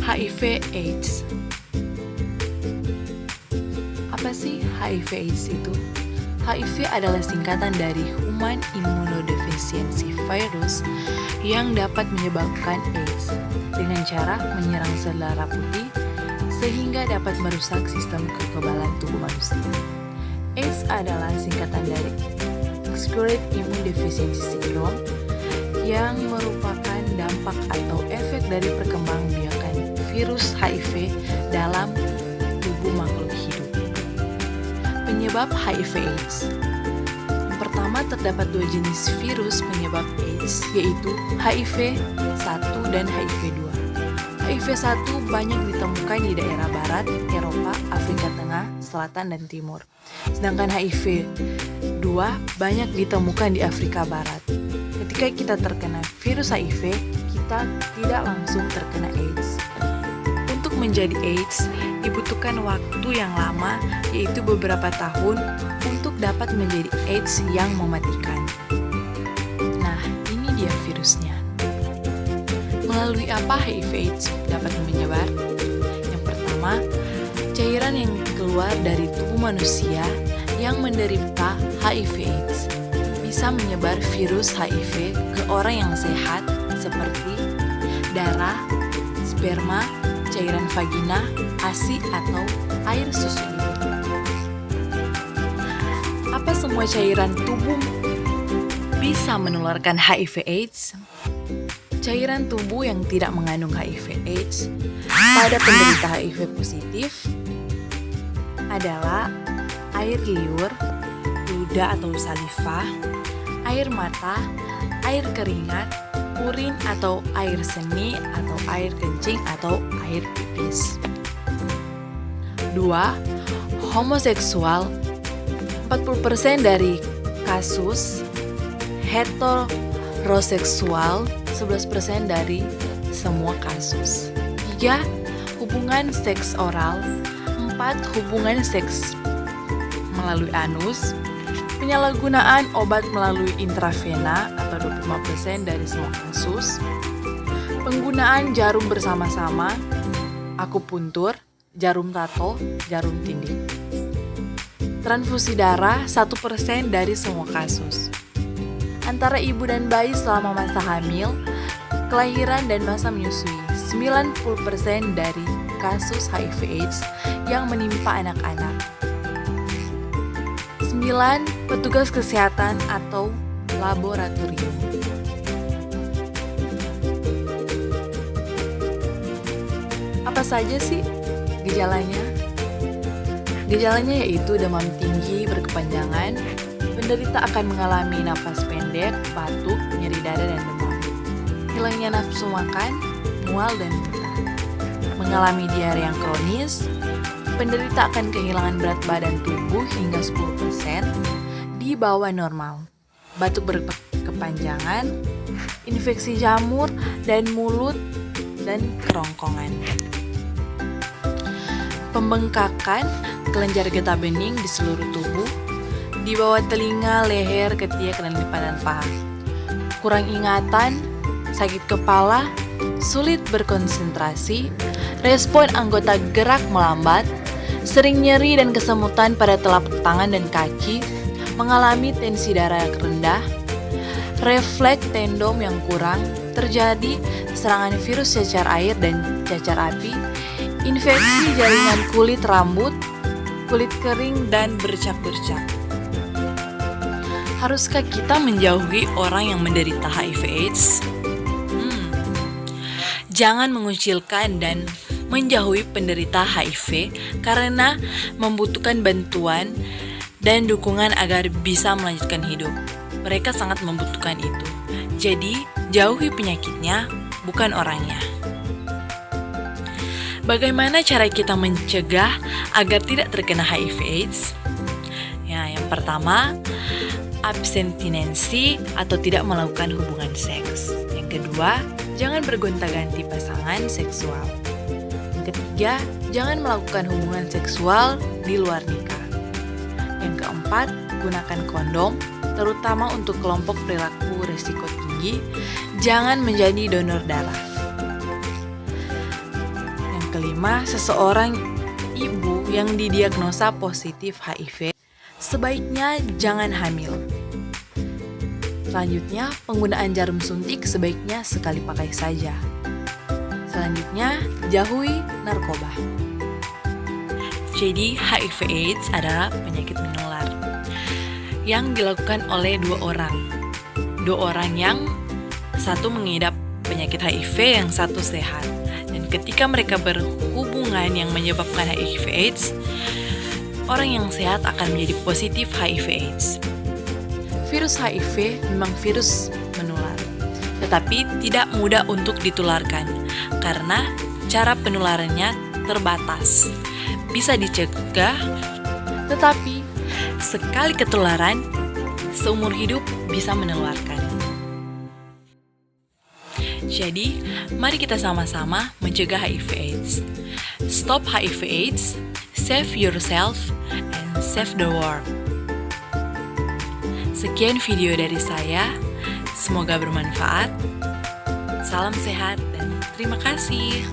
HIV/AIDS. Apa sih HIV/AIDS itu? HIV adalah singkatan dari Human Immunodeficiency Virus yang dapat menyebabkan AIDS dengan cara menyerang sel darah putih sehingga dapat merusak sistem kekebalan tubuh manusia. AIDS adalah singkatan dari Acquired Immune Deficiency Syndrome yang merupakan dampak atau efek dari perkembangbiakan virus HIV dalam tubuh makhluk hidup. Penyebab HIV/AIDS. Yang pertama, terdapat dua jenis virus penyebab AIDS, yaitu HIV-1 dan HIV-2. HIV-1 banyak ditemukan di daerah barat, Eropa, Afrika Tengah, Selatan, dan Timur. Sedangkan HIV-2 banyak ditemukan di Afrika Barat. Ketika kita terkena virus HIV, kita tidak langsung terkena AIDS. Untuk menjadi AIDS, dibutuhkan waktu yang lama, yaitu beberapa tahun, untuk dapat menjadi AIDS yang mematikan. Nah, ini dia virusnya. Melalui apa HIV/AIDS dapat menyebar? Yang pertama, cairan yang keluar dari tubuh manusia yang menderita HIV/AIDS bisa menyebar virus HIV ke orang yang sehat seperti darah, sperma, cairan vagina, ASI atau air susu ibu. Apa semua cairan tubuh bisa menularkan HIV/AIDS? Cairan tubuh yang tidak mengandung HIV/AIDS pada penderita HIV positif adalah air liur, ludah atau saliva, air mata, air keringat, urin atau air seni atau air kencing atau air pipis. 2. Homoseksual. 40% dari kasus heteroseksual, 11% dari semua kasus. 3. Hubungan seks oral. 4. Hubungan seks melalui anus. Penyalahgunaan obat melalui intravena atau 25% dari semua kasus. Penggunaan jarum bersama-sama, akupuntur, jarum tato, jarum tindik. Transfusi darah 1% dari semua kasus. Antara ibu dan bayi selama masa hamil, kelahiran dan masa menyusui, 90% dari kasus HIV/AIDS yang menimpa anak-anak. 9. Petugas kesehatan atau laboratorium. Apa saja sih gejalanya? Gejalanya yaitu demam tinggi berkepanjangan, penderita akan mengalami napas pendek, batuk, nyeri dada, dan demam. Hilangnya nafsu makan, mual, dan muntah. Mengalami diare yang kronis, penderita akan kehilangan berat badan tubuh hingga 10% di bawah normal. Batuk berkepanjangan, infeksi jamur dan mulut, dan kerongkongan. Pembengkakan kelenjar getah bening di seluruh tubuh, di bawah telinga, leher, ketiak, dan lipatan paha. Kurang ingatan, sakit kepala, sulit berkonsentrasi, respon anggota gerak melambat, sering nyeri dan kesemutan pada telapak tangan dan kaki, mengalami tensi darah yang rendah, refleks tendom yang kurang, terjadi serangan virus cacar air dan cacar api, infeksi jaringan kulit rambut, kulit kering, dan bercak-bercak. Haruskah kita menjauhi orang yang menderita HIV/AIDS? Jangan mengucilkan dan menjauhi penderita HIV karena membutuhkan bantuan dan dukungan agar bisa melanjutkan hidup. Mereka sangat membutuhkan itu. Jadi, jauhi penyakitnya, bukan orangnya. Bagaimana cara kita mencegah agar tidak terkena HIV/AIDS? Ya, yang pertama, abstinensi atau tidak melakukan hubungan seks. Yang kedua, jangan bergonta-ganti pasangan seksual. Yang ketiga, jangan melakukan hubungan seksual di luar nikah. Yang keempat, gunakan kondom, terutama untuk kelompok perilaku risiko tinggi. Jangan menjadi donor darah. kelima, seseorang ibu yang didiagnosa positif HIV sebaiknya jangan hamil. Selanjutnya, penggunaan jarum suntik sebaiknya sekali pakai saja. Selanjutnya, jauhi narkoba. Jadi, HIV/AIDS adalah penyakit menular yang dilakukan oleh dua orang yang satu mengidap penyakit HIV, yang satu sehat. Dan ketika mereka berhubungan yang menyebabkan HIV/AIDS, orang yang sehat akan menjadi positif HIV/AIDS. Virus HIV memang virus menular, tetapi tidak mudah untuk ditularkan karena cara penularannya terbatas. Bisa dicegah, tetapi sekali ketularan, seumur hidup bisa menularkan. Jadi, mari kita sama-sama mencegah HIV/AIDS. Stop HIV/AIDS, save yourself, and save the world. Sekian video dari saya, semoga bermanfaat. Salam sehat dan terima kasih.